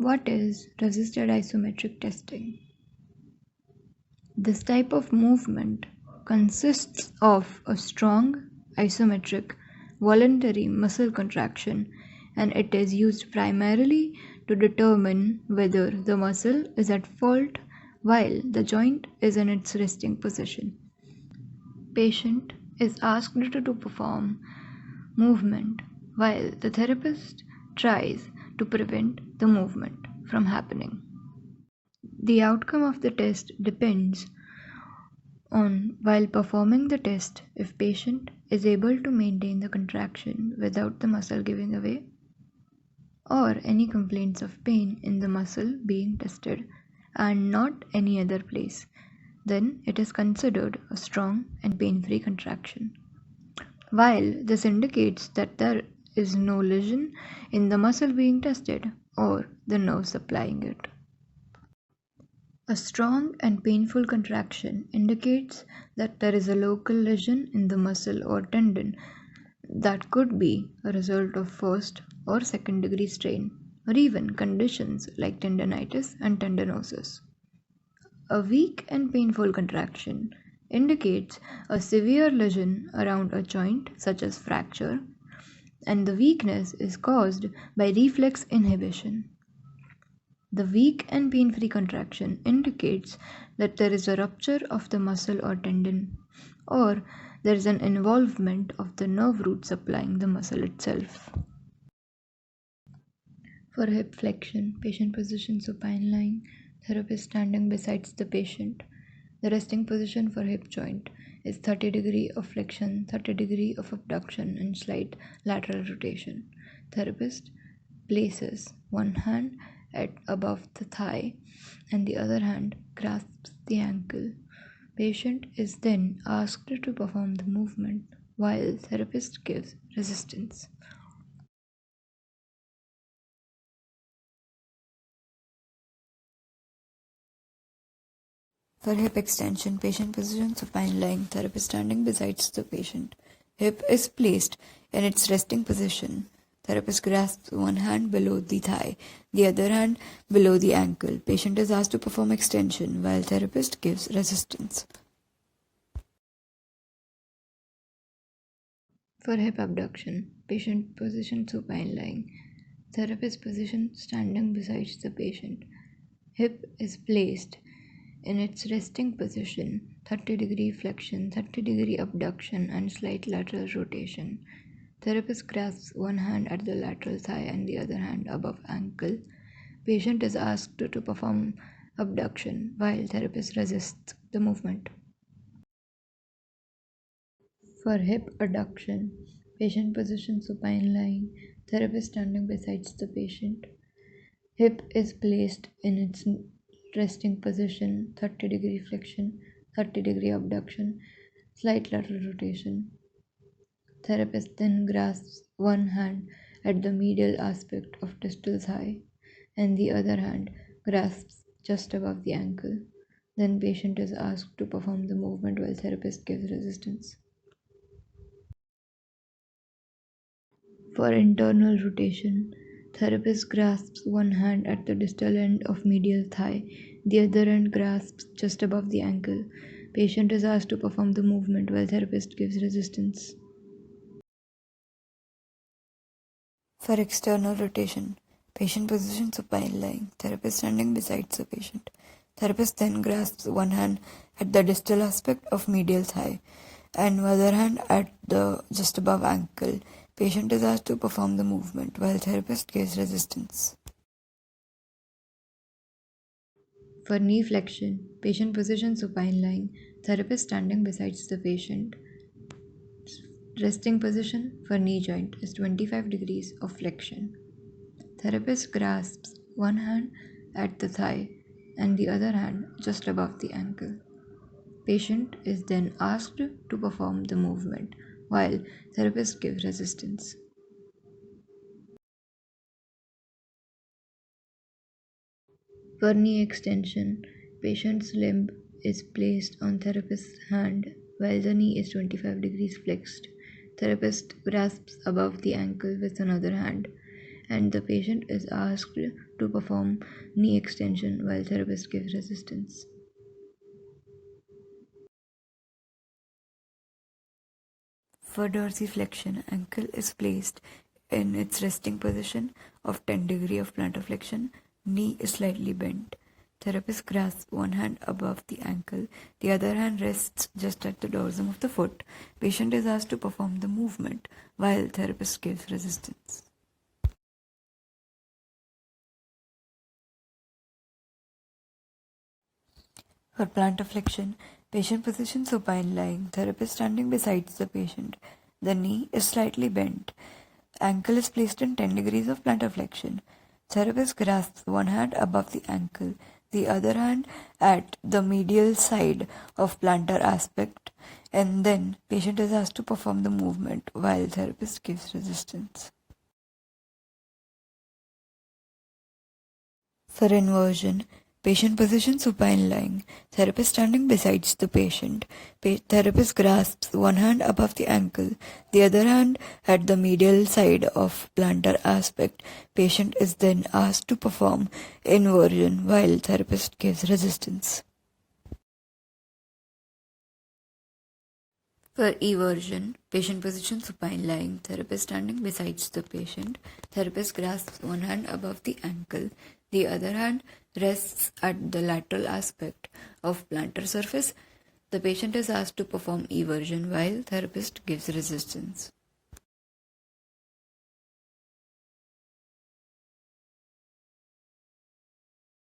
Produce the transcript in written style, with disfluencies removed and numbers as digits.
What is resisted isometric testing? This type of movement consists of a strong isometric voluntary muscle contraction, and it is used primarily to determine whether the muscle is at fault while the joint is in its resting position. Patient is asked to perform movement while the therapist tries to prevent the movement from happening. The outcome of the test depends on while performing the test if patient is able to maintain the contraction without the muscle giving away, or any complaints of pain in the muscle being tested and not any other place, then it is considered a strong and pain-free contraction. While this indicates that there is no lesion in the muscle being tested or the nerve supplying it. A strong and painful contraction indicates that there is a local lesion in the muscle or tendon that could be a result of first or second degree strain, or even conditions like tendinitis and tendinosis. A weak and painful contraction indicates a severe lesion around a joint, such as fracture, and the weakness is caused by reflex inhibition. The weak and pain-free contraction indicates that there is a rupture of the muscle or tendon, or there is an involvement of the nerve root supplying the muscle itself. For hip flexion, patient position supine lying, therapist standing besides the patient. The resting position for hip joint is 30 degree of flexion, 30 degree of abduction, and slight lateral rotation. Therapist places one hand at above the thigh and the other hand grasps the ankle. Patient is then asked to perform the movement while therapist gives resistance. For hip extension, patient position supine lying, therapist standing besides the patient. Hip is placed in its resting position. Therapist grasps one hand below the thigh, the other hand below the ankle. Patient is asked to perform extension while therapist gives resistance. For hip abduction, patient position supine lying, therapist position standing besides the patient. Hip is placed in its resting position, 30 degree flexion, 30 degree abduction, and slight lateral rotation. Therapist grasps one hand at the lateral thigh and the other hand above ankle. Patient is asked to perform abduction while therapist resists the movement. For hip adduction, patient position supine lying, therapist standing besides the patient. Hip is placed in its resting position, 30 degree flexion, 30 degree abduction, slight lateral rotation. Therapist then grasps one hand at the medial aspect of distal thigh and the other hand grasps just above the ankle. Then patient is asked to perform the movement while therapist gives resistance. For internal rotation, therapist grasps one hand at the distal end of medial thigh, the other end grasps just above the ankle. Patient is asked to perform the movement while therapist gives resistance. For external rotation, patient position supine lying, therapist standing besides the patient. Therapist then grasps one hand at the distal aspect of medial thigh and other hand at the just above ankle. Patient is asked to perform the movement while therapist gives resistance. For knee flexion, patient position supine lying, therapist standing besides the patient. Resting position for knee joint is 25 degrees of flexion. Therapist grasps one hand at the thigh and the other hand just above the ankle. Patient is then asked to perform the movement while therapist gives resistance. For knee extension, patient's limb is placed on therapist's hand while the knee is 25 degrees flexed. Therapist grasps above the ankle with another hand and the patient is asked to perform knee extension while therapist gives resistance. For dorsiflexion, ankle is placed in its resting position of 10 degree of plantar flexion. Knee is slightly bent. Therapist grasps one hand above the ankle. The other hand rests just at the dorsum of the foot. Patient is asked to perform the movement while therapist gives resistance. For plantar flexion, patient position supine lying, therapist standing beside the patient. The knee is slightly bent. Ankle is placed in 10 degrees of plantar flexion. Therapist grasps one hand above the ankle, the other hand at the medial side of plantar aspect, and then patient is asked to perform the movement while therapist gives resistance. For inversion, patient position supine lying, therapist standing beside the patient. Therapist grasps one hand above the ankle, the other hand at the medial side of plantar aspect. Patient is then asked to perform inversion while therapist gives resistance. For eversion, patient position supine lying, therapist standing beside the patient. Therapist grasps one hand above the ankle, the other hand rests at the lateral aspect of plantar surface. The patient is asked to perform eversion while therapist gives resistance.